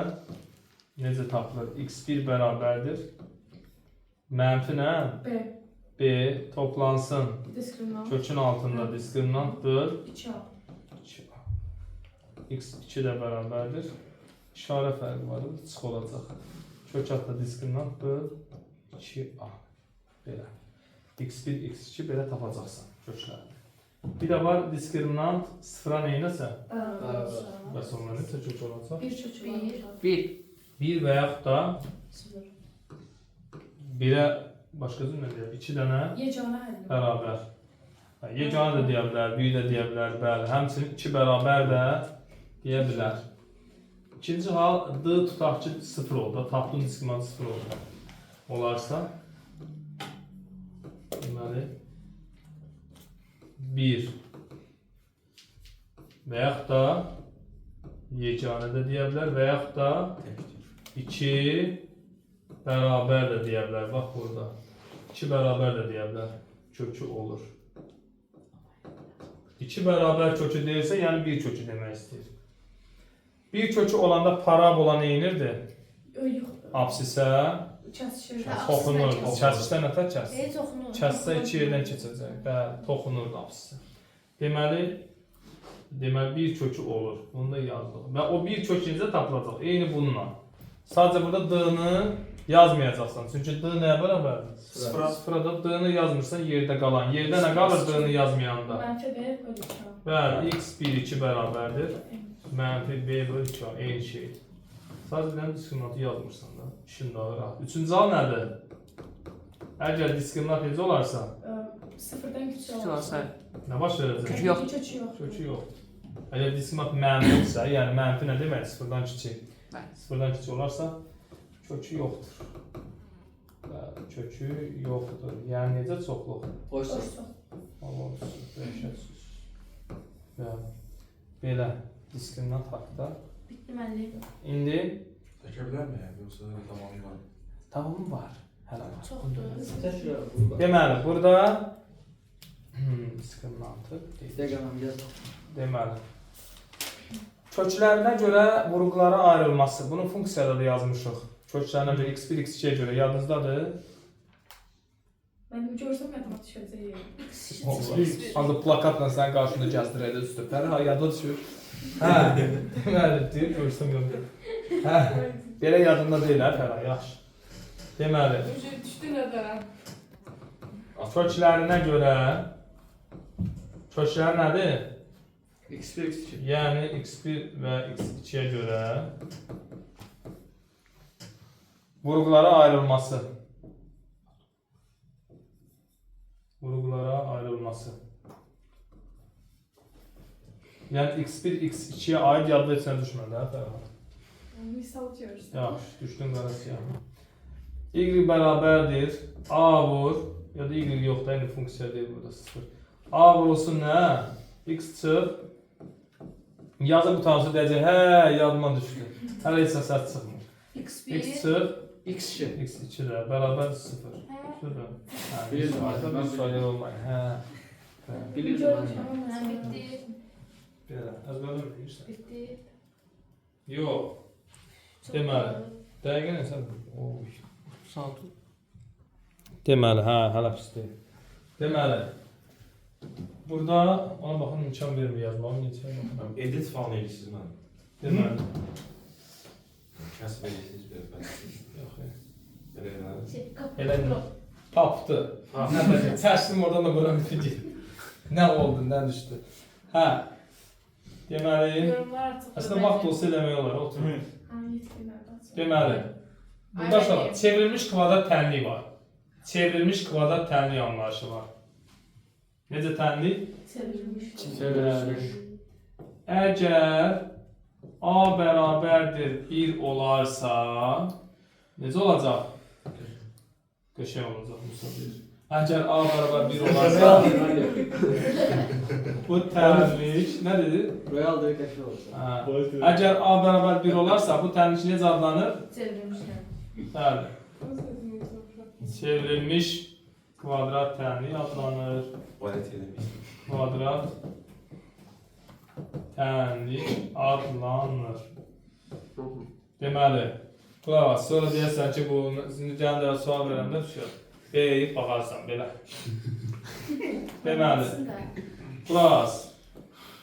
necə tapılır? X1 bərabərdir. Mənfi nə? B. B toplansın. Diskriminant. Kökün altında diskriminantdır. 2 A. 2A. X2 də bərabərdir. İşarə fərqi var, çıx olacaq. Kök altında diskriminantdır. 2A. Belə. X1, X2 belə tapacaqsan kökləri. Bir də var diskriminant sıfıra neynəsə? Və sonra necə kök olacaq? 1 çocuk var. 1. 1 və yaxud da 0. 1-ə başqa cümlə deyək, 2 dənə Yegane həlli. bərabər. Yeganə də deyə bilər, büyü də deyə bilər, bəli. Həmçinin 2 bərabər də deyə bilər. İkinci hal, D tutaq ki 0 oldu, tapdığın diskriminant 0 oldu. Olarsa, deməli, 1 və yaxud da yeganə də deyə bilər və yaxud da 2 bərabər də deyə bilər. Bax burada. 2 bərabər də deyə bilər. Kökü olur. 2 bərabər kökü deyirsə, yəni 1 kökü demək istəyir. 1 kökü olanda parabola neyinirdi? Yox. Absisə Kəsişir. toxunur. Kəsişdə nə tər kəs? Toxunur. Kəssə 2 yerdən keçəcək. Bəli, toxunurdu absisə. Deməli 1 kökü olur. Bunu da yazdıq. Və o 1 kök necə tapılacaq? Eyni bununla. Sadəcə burada D-ni yazmayacaqsan. Çünki D nəyə bərabərdir? Sıfıra da D-ni yazmırsan yerdə qalan. Yerdə nə qalır D-ni yazmayanda? Mənfi B bölü 2 A. Bəli, x 1 2 bərabərdir. Mənfi B bölü 2 eyni şeydir. Sadəcə mənim diskriminantı yazmırsan da. İşin daha rahat. Üçüncü hal nədir? Əgər diskriminant necə olarsa, Sıfırdan küçük Küçük olursa. olsa. nə baş verəcək? Kökü yox. Kökü yox. Kökü yoxdur. Əgər diskriminant mənfidirsə, yəni mənfi nə demək? Sıfırdan kiçik. Bəli. Sıfırdan kiçik olarsa kökü yoxdur. Bəli, kökü yoxdur. Yəni necə çoxluq? Boşsuz. Olmaz, dəhşətsiz. Bəli. Belə diskriminant haqda. Bitti müəllim. İndi Çekebilir mi yani? Yoksa tamamı var. tamam var. Hələ var. Çoxdur. Tekrar. Deməli, burada diskriminantı deyil. Instagram yaz. Deməli, köklərinə görə vurğulara ayrılması. Bunu funksiyada da yazmışıq. Köklərinə görə x1, x2-yə görə yadınızdadır. Ben görsem matematik şöyle Ancaq plakatla sənin qarşında gəzdirədə üstü. Fərha yada düşür. Hə, deməli, deyir, görsəm gördüm. Hə, belə yadında deyil, hə, Fərha, yaxşı. Deməli, düştü nədən? köklərinə görə, kökləri nədir? X1, X2. Yəni x1 və x2-yə görə vurğulara ayrılması. Vurğulara ayrılması. Yəni x1, x2-yə aid yadda heç nə düşmədi, hə, Fərha? Misal diyoruz. Yaxşı, düşdün qara siyahına. Y bərabərdir A vur, ya da Y yoxdur, yəni funksiya deyil burada 0. A vurulsun nə? X çıx. Yazı butansı deyəcək, hə, yadıma düşdü. Hələ heç səs çıxmır. X1. X çıx, X2. X2 də bərabər 0. Şurada. Hə, Bilirdim, bir ben sayı olmayın, hə. Bilirdim. Hə, bitti. Belə, əzbərlə bilirsən. Bitti. Yox, deməli, dəqiqə nə sən? Oy. Sağ ol. Deməli, hə, hələ pis deyil. Deməli, burada ona baxın imkan vermir yazmağım, neçə baxın. Edit falan edirsiniz ben. Deməli, Kasıb edirsiniz bir ben. yox, Böyle yani. Şey, Elə kapı. tapdı. Nə bəcə, çəşdim oradan da bura bitir. Nə oldu, nə düşdü. Hə, deməli, Yorumlar artık. əslində vaxt olsa eləmək olar, otur. Yetkililerden. Deməli, burada aşağı çevrilmiş kvadrat tənliyi var. Çevrilmiş kvadrat tənliyi anlayışı var. Necə tənlik? Çevrilmiş. Çevrilmiş. Əgər A bərabərdir 1 olarsa, necə olacaq? Qəşəng olacaq müsabiq. Əgər A bərabər 1 olarsa, bu tənlik, nə dedi? Royal direkt kaçır olsa. Hə. Əgər A bərabər 1 olarsa, bu tənlik necə adlanır? Çevrilmişler. Bəli. Çevrilmiş kvadrat tənliyi adlanır. Balet edemişsiniz. Kvadrat tənlik adlanır. Deməli, qulaq as, sonra deyərsən ki, bu gəldilər sual verəndə düşür. Deyib baxarsan belə. Deməli, qulaq as.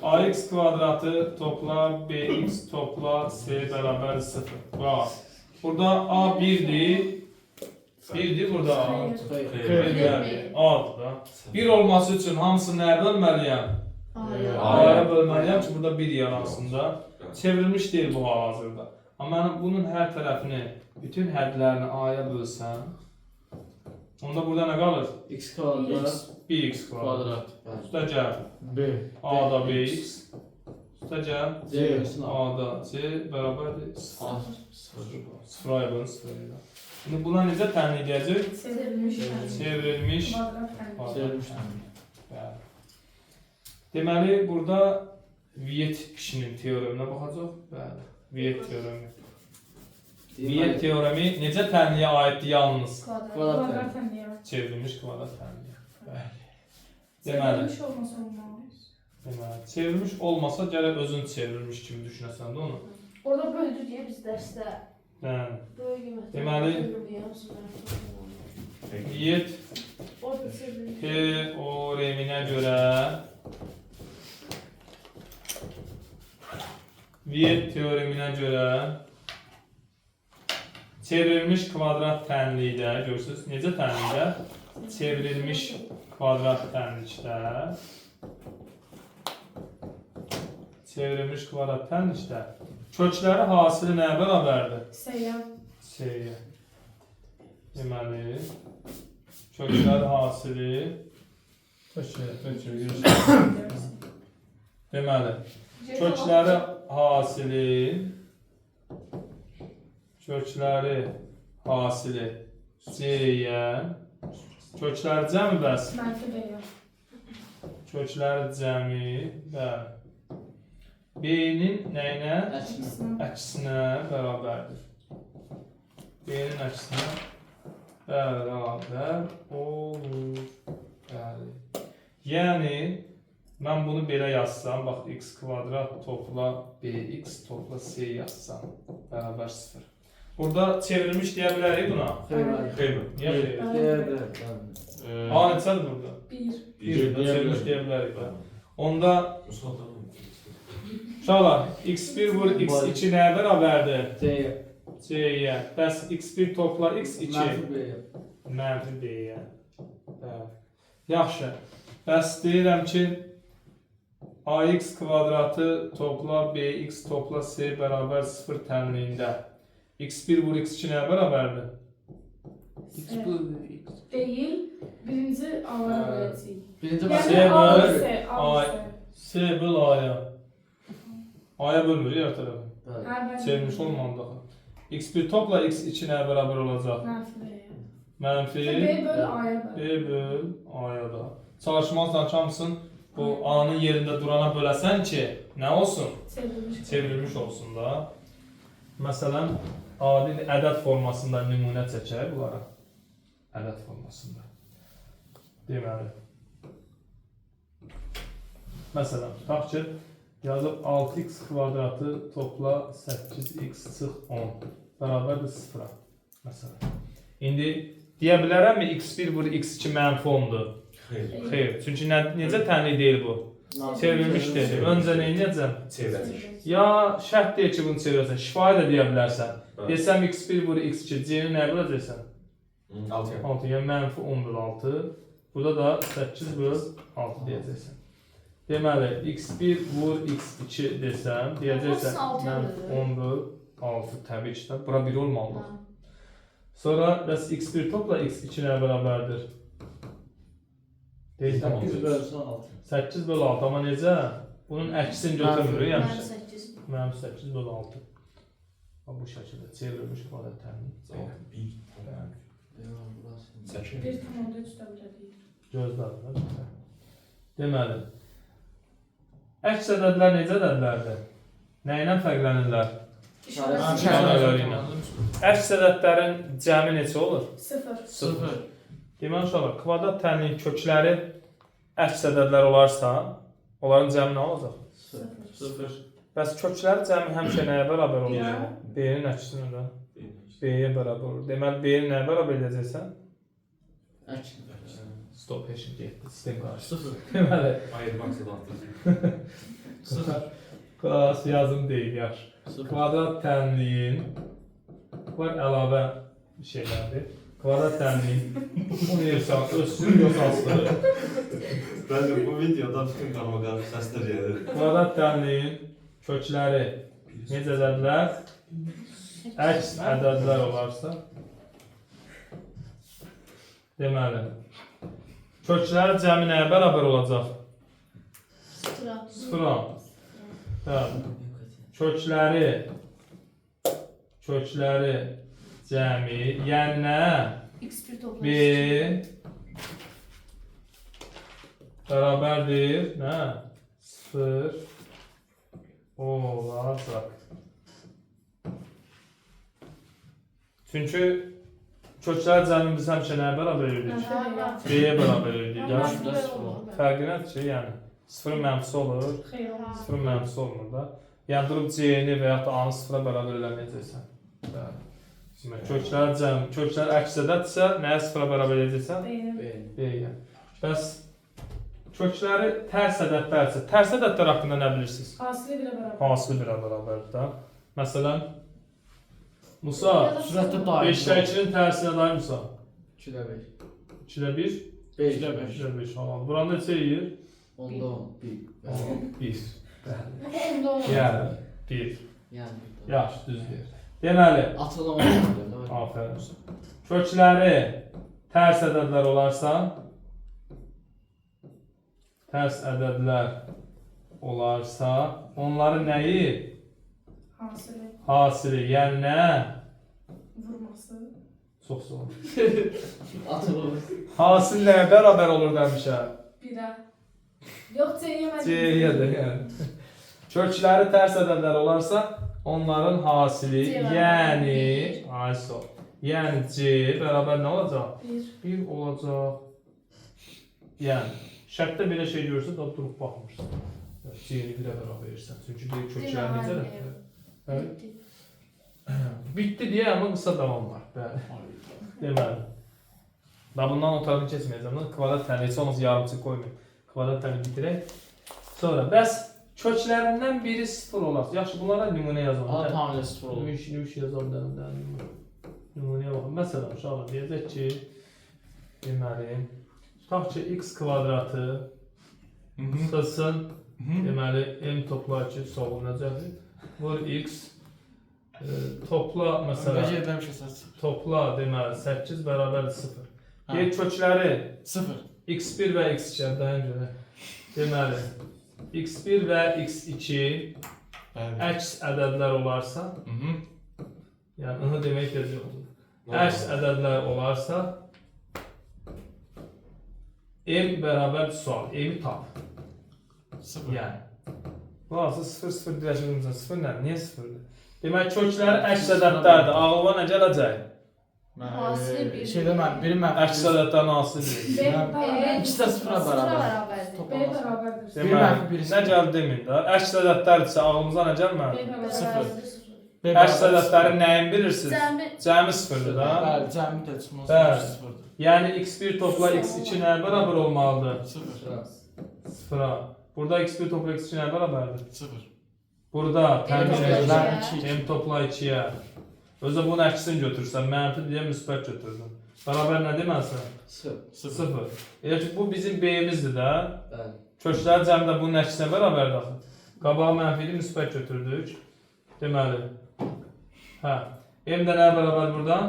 AX kvadratı topla BX topla C bərabər 0. Qulaq as. Burada A 1'dir. 1'dir burada A. Hayır. A'dır da. 1 olması üçün hamısını nəyə bölməliyəm? A'ya bölməliyəm ki, burada 1 yanarsında. Çevrilmiş deyil bu hal-hazırda. Amma mən bunun hər tərəfini, bütün hədlərini A'ya bölsəm, onda burada nə qalır? X kvadrat. 1x kvadrat. Kvadrat. Üstə gəl. B. A'da bx. Üstə gəl. C görsün A. A'da C bərabərdir. A. Sıfır ayırın, sıfır ayırın. Şimdi buna necə tənlik edəcək? Çevrilmişler. Çevrilmiş. Çevrilmiş. Bəli. Deməli, burada Viet kişinin teoreminə baxacaq. Bəli. Viet teoremi. Viet teoremi necə tənliyə aiddir yalnız? Kvadrat. Kvadrat. Çevrilmiş kvadrat tənliyə. Bəli. Deməli, çevrilmiş olmasa gərək özün çevrilmiş kimi düşünəsən də onu. Orada böldü diye biz derste Bəli. bölgü Deməli, Viet Orada çevrilmiş. teoreminə görə Viet teoreminə görə çevrilmiş kvadrat tənlikdə, görürsünüz, necə tənlikdə? Çevrilmiş kvadrat tənlikdə çevrilmiş kvadrat tənlikdə kökləri hasili nəyə bərabərdir? C-yə. Deməli, köklər hasili Deməli, kökləri hasili kökləri hasili C-yə kökləri cəmi bəs Mənfi B-yə. kökləri cəmi bəli B-nin nəyinə? Əksinə. Əksinə bərabərdir. B-nin əksinə bərabər olur. Bəli. Yəni mən bunu belə yazsam, bax x kvadrat topla bx topla c yazsam bərabər 0. Burada çevrilmiş deyə bilərik buna. Xeyr. Xeyr. Niyə xeyr? Deyirlər. A neçədir burada? 1. 1 çevrilmiş deyə bilərik. Onda uşaqlar x1 vur x2 nəyə bərabərdir? C-yə. Bəs x1 topla x2 mənfi B-yə. Bəli. Yaxşı. Bəs deyirəm ki ax kvadratı topla bx topla c bərabər 0 tənliyində x1 vur x2 nəyə bərabərdir? X bölü X. Değil. Birinci A'ya böləcəyik. Birinci C Yəni A böl ise A ise. C böl A-ya. A-ya bölmür ya tərəfi. Hə, bəli. Çevirmiş olmadı daha. x1 topla x2 nəyə bərabər olacaq? Mənfi B-yə. Mənfi B böl A'ya B böl. böl A-ya da. Çalışmazdan çamsın bu A-nın yerində durana böləsən ki, nə olsun? Çevrilmiş. Çevrilmiş olsun da. Məsələn, adi ədəd formasında nümunə çəkək bunlara. Ədəd formasında. Deməli. Məsələn, tutaq ki, yazıb 6x kvadratı topla 8x çıx 10 bərabərdir 0-a. Məsələn. İndi deyə bilərəmmi x1 vur x2 mənfi 10-dur? Xeyr. Xeyr. Çünki necə tənlik deyil bu? Çevrilmişdir. Öncə nə edəcəm? Çevrəcək. Ya şərt deyir ki, bunu çevirəsən. Şifayə də deyə bilərsən. Desəm x1 vur x2, c-ni nə biləcəksən? 6 yəni. 6, yəni mənfi 10 böl 6. Burada da 8 böl 6 deyəcəksən. Deməli, x1 vur x2 desəm, deyəcəksən mənfi 10 böl 6 təbii ki, bura 1 olmalıdır. Sonra bəs x1 topla x2 nə bərabərdir? Deyəcəm 8 böl 6, amma necə? Bunun əksini götürmürük, yəni. Mənfi 8. Mənfi 8 böl 6. Bu şəkildə çevrilmiş kvadrat təmin. 1. 8. 1 tamamda 3 də böləcəyik. Gözlədir. Deməli, əks ədədlər necə ədədlərdir? Nə ilə fərqlənirlər? İşarələri ilə. Əks ədədlərin cəmi neçə olur? 0. Deməli, uşaqlar, kvadrat təmin kökləri əks ədədlər olarsa, onların cəmi nə olacaq? 0. Bəs kökləri cəmi həmişə nəyə bərabər olur? Ya. B-nin əksinə də. B-yə bərabər olur. Deməli, B-ni nəyə bərabər edəcəksən? Stop, eşit getdi. Sistem qarşı. Deməli, Ayırmaq zədatı. Klas yazım deyil, yaxşı. Kvadrat təmliyin var əlavə şeylərdir. Kvadrat təmliyin universal, özsün yoxalsın. Bence bu videoda bütün qarmaqarışıq səslər gəlir. Kvadrat təmliyin kökləri necə ədədlər? Əks ədədlər olarsa deməli kökləri cəmi nəyə bərabər olacaq? 0-a. Bəli. Kökləri cəmi, yəni nə? X1 topla B bərabərdir, nə? 0 olacaq. Çünki kökləri cəmimiz həmişə nəyə bərabər edirdik? B-yə bərabər edirdik. Fərqi nədir ki, yəni 0 mənfisi olur, 0 mənfisi olmur da. Yəni durub C-ni və yaxud da A-nı 0-a bərabər eləməyəcəksən. Köklər əks ədəddirsə, nəyə 0-a bərabər edəcəksən? B-yə. Bəs kökləri tərs ədədlərsə, tərs ədədlər haqqında nə bilirsiniz? Hasili 1-ə bərabər. Hasili 1-ə bərabərdir da. Məsələn, Musa, Sürətdə daim. 5-də 2-nin tərsi nə daim Musa? 2-də 5. 2-də 1? 5-də 2-də 5. Tamam. Burada neçə yeyir? 10-da 10. 1. Onda olmaz. Yəni 1. Yəni. Yaxşı, düz deyir. Deməli, Açılama olmalı. aferin. Kökləri tərs ədədlər olarsa, onların nəyi? Hasili. Hasili, yəni nə? Nasıl? Çox sağ ol. Atılır. Hasil nəyə bərabər olur demişəm. Birə. Yox, C-yə mən. C-yə də yəni. Kökləri tərs ədədlər olarsa, onların hasili, C bərabər yəni, ay sağ ol. Yəni C bərabər nə olacaq? 1 olacaq. Yəni, şərtdə belə şey görürsə, da durub baxmırsan. C-ni 1-ə bərabər verirsən. Çünki deyir kökləri necədir? Bəli. Bitdi deyə, amma qısa davam var. Bəli. Deməli. Ben bundan otarını keçməyəcəm. Kvadrat təni, heç olmaz yarımçı qoymayayım. Kvadrat təni bitirək. Sonra, bəs köklərindən biri 0 olar. Yaxşı, bunlara nümunə yazalım. A tamamilə 0 olur. Nüş yazalım dərindən. Nümunəyə baxın. Məsələn, uşaqlar deyəcək ki, deməli, tutaq ki, x kvadratı çıxılsın, deməli, m topla ki, solunacaqdır. Vur x, topla, məsələn, Necə bir şey topla, deməli, 8 bərabərdir 0. Deyək, kökləri 0. x1 və x2 əldən görə. Deməli, x1 və x2 əks ədədlər olarsa, yəni ını demək deyəcək oldu. Əks ədədlər olarsa, m bərabər sual, m tap. 0. Yəni, bu arası 0-0 dirəşimizdən 0 nə? Niyə 0-dır? Demək, kökləri əks ədədlərdir. Ağlıma nə gələcək? Hasili bir. Şeydə mən, biri mən. Əks ədədlərin hasilidir. B bərabər. İkisi də 0-a bərabər. B bərabərdir. Deməli, nə gəldi demin də? Əks ədədlərdirsə ağlımıza nə gəlməli? B Sıfır. bərabərdir. Əks ədədlərin nəyin bilirsiniz? Cəmi. Cəmi 0-dır da. Bəli, cəmi də çıxmaz. Bəli. 0-dır. Yəni x1 topla x2 nəyə bərabər olmalıdır? 0. 0-a. Burada x1 topla x2 nəyə bərabərdir? 0. Burada təmin topla edilən ikiyə. m topla 2-yə. Özə bunun əksini götürsən, mənfi deyə müsbət götürdün. Bərabər nə deməlisən? 0. Elə ki, bu bizim b-imizdir də. Bəli. Kökləri cəmi də bunun əksinə bərabərdir axı. Qabağa mənfili müsbət götürdük. Deməli. Hə. M də nəyə bərabər buradan?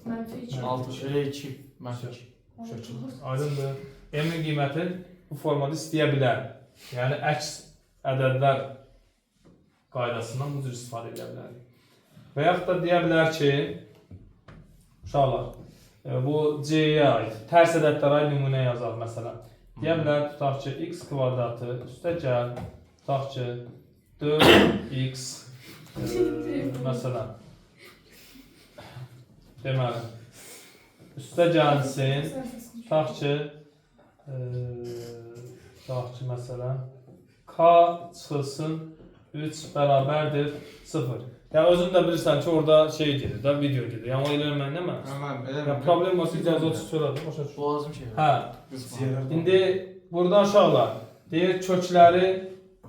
Mənfi 2. 6. Elə 2. Mənfi 2. Aydındır. M-in qiyməti bu formada istəyə bilər. Yəni əks ədədlər qaydasından bu cür istifadə edə bilərik. Və yaxud da deyə bilər ki, uşaqlar, bu C-yə aid, tərs ədədlərə aid nümunə yazaq məsələn. Deyə bilər, tutaq ki, x kvadratı üstə gəl, tutaq ki, 4x, məsələn, deməli, üstə gəlsin, tutaq ki, məsələn, k çıxılsın 3 bərabərdir 0. Yəni özün də bilirsən ki, orada şey gedir, da video gedir. Yəni o elə mən nə mən? Yəni problem olsa icazə söylədim, başa düşdün. Boğazım şey. Hə. İndi burada uşaqlar deyir kökləri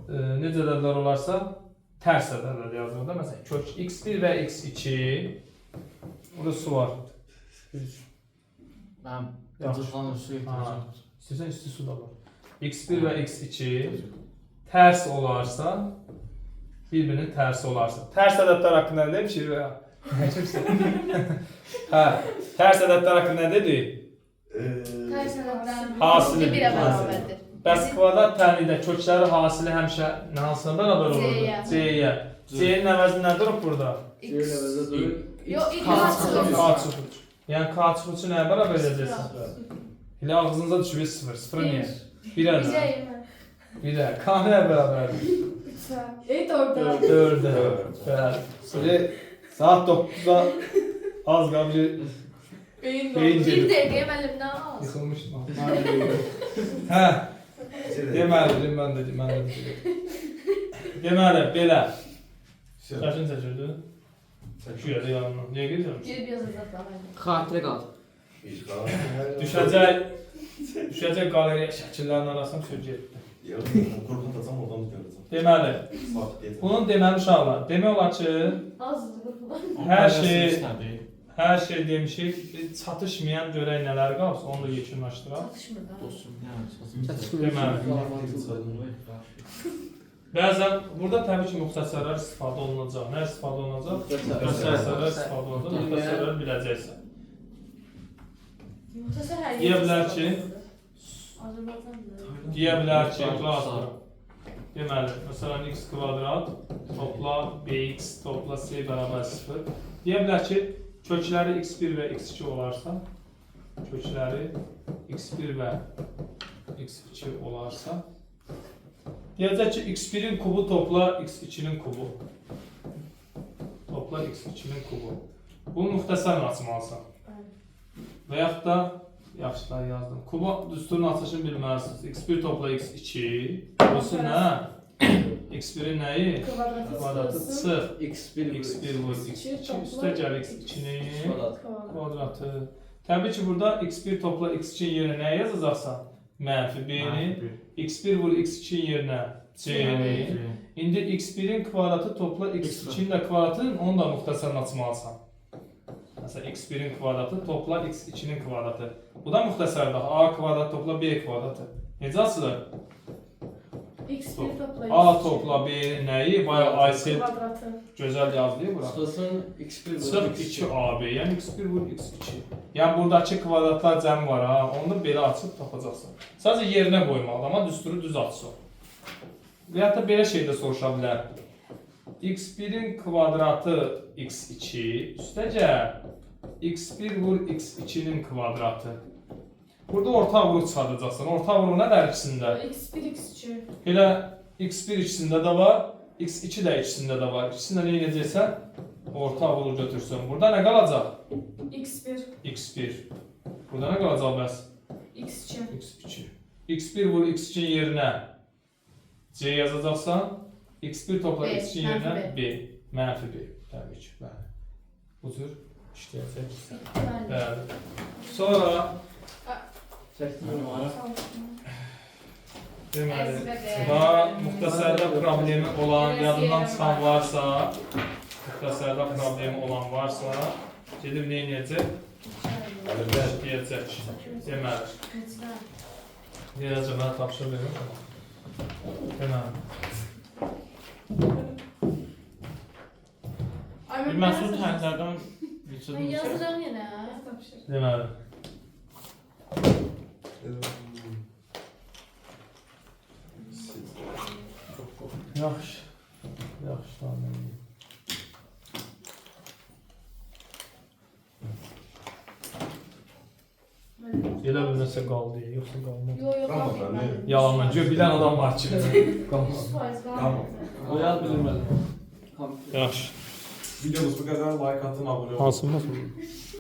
necə ədədlər olarsa tərs ədədlər yazılır da. Məsələn, kök x1 və x2 burada su var. Mən qıcıqlanır su ehtiyacım. İstəyirsən isti su da var. x1 və x2 tərs olarsa bir-birinin tərsi olarsa. Tərs ədədlər haqqında nə demişik? Hə, tərs ədədlər haqqında nə dedik? Tərs ədədlərin Hasili hasili birə bərabərdir. Bəs kvadrat təmində kökləri hasili həmişə nə hansına bərabər olur? C-yə. C-yə. C-nin əvəzi nə durub burada? Yerləvəzə durur. Yox, ilk K hasili. çıxıcı. Yəni K çıxıcı nəyə bərabər edəcəksən? Elə ağzınıza düşür 0. 0 niyə? 1-ə də. Bizə 1-ə. K nəyə bərabərdir? 4'e. 4'ə. Bəli. Sonra saat 9'da az qalmış Beyin Beyin doldu. gedir. bir dəqiqəyə müəllimdən az. Yıxılmışdım. Hə. Deməli, mən də dedim. Deməli, belə. Yaşın çəkirdi. Şuraya da yanımdan. Niyə gedirəm? Girib yazacaq da mənim. Xatirə qaldı. Düşəcək qaleriya şəkillərin arasına söz getdi. Korkut atsam oradan görürüm. Deməli, Bak yeter. bunun deməli uşaqlar, demək olar ki, Azdır. hər şey demişik, biz çatışmayan görək nələr qalsa, onu da yekunlaşdıraq. Çatışmır da. Dostum, yəni. Deməli. Bəzən burada təbii ki, müxtəsərlər istifadə olunacaq. Nə istifadə olunacaq? Müxtəsərlər istifadə olunacaq, müxtəsərləri biləcəksən. Müxtəsər hər Deyə bilər ki, Azərbaycandır. deyə bilər ki, qlazdır. Deməli, məsələn, x kvadrat topla bx topla c bərabər 0. Deyə bilər ki, kökləri x1 və x2 olarsa, kökləri x1 və x2 olarsa, deyəcək ki, x1-in kubu topla x2-nin kubu. Topla x2-nin kubu. Bunu müxtəsərlə açmalısan. Və yaxud da, yaxşı da yazdım. Kuba düsturun açılışını bilməlisiniz. x1 topla x2 olsun nə? x1-in nəyi? Kvadratı sıx. x1 vur x2 üstə gəl x2-nin kvadratı. Təbii ki, burada x1 topla x2 yerinə nəyə yazacaqsan? Mənfi b-ni. x1 vur x2 yerinə c-ni. İndi x1-in kvadratı topla x2-nin də kvadratının, onu da müxtəsərlə açmalısan. Məsələn, x1-in kvadratı topla x2-nin kvadratı. Bu da müxtəsərdir. A kvadrat topla b kvadratı. Necə açılır? x1 topla x2. A topla b nəyi? Bayaq Aysel Kvadratı. gözəl yazdı bura. Çıxılsın x1 vur Sıx x2. 2ab, yəni x1 vur x2. Yəni buradakı kvadratlar cəm var ha, onu belə açıb tapacaqsan. Sadəcə yerinə qoymalı, amma düsturu düz açsın. Və ya da belə şey də soruşa bilər. x1-in kvadratı x2 üstəcə x1 vur x2-nin kvadratı. Burada orta vuru çıxardacaqsan. Orta vuru nədir ikisində? x1 x2. Elə x1 ikisində də var, x2 də ikisində də var. İkisində nə edəcəksən? Orta vuru götürsün. Burada nə qalacaq? x1 x1. Burada nə qalacaq bəs? x2. x2. x1 vur x2 yerinə c yazacaqsan, x1 topla B, x2 yerinə mənfi b. Mənfi b. Təbii ki, bəli. Bu cür işləyəcək. Bəli. Sonra Çəkdim numara. deməli, daha müxtəsərdə problemi olan, yadından çıxan varsa, müxtəsərdə problemi olan varsa, gedib nə edəcək? Deyəcək. Deməli. Deyəcək, mənə tapşır verir. Deməli. Bir məhsul tərzlərdən Ben yazıram yenə. Deməli. Yaxşı. Yaxşı, tamam. Elə bir nəsə qaldı, yoxsa qalmadı. Yo yo Tamam, kalmayayım ben ben. Yalanla, gör bilən adam var ki. 100% Tamam. kalmayayım. O yaz bilmədi. Komple. Yaxşı. Videomuz bu kadar. Like atın, abone olun. Hansın?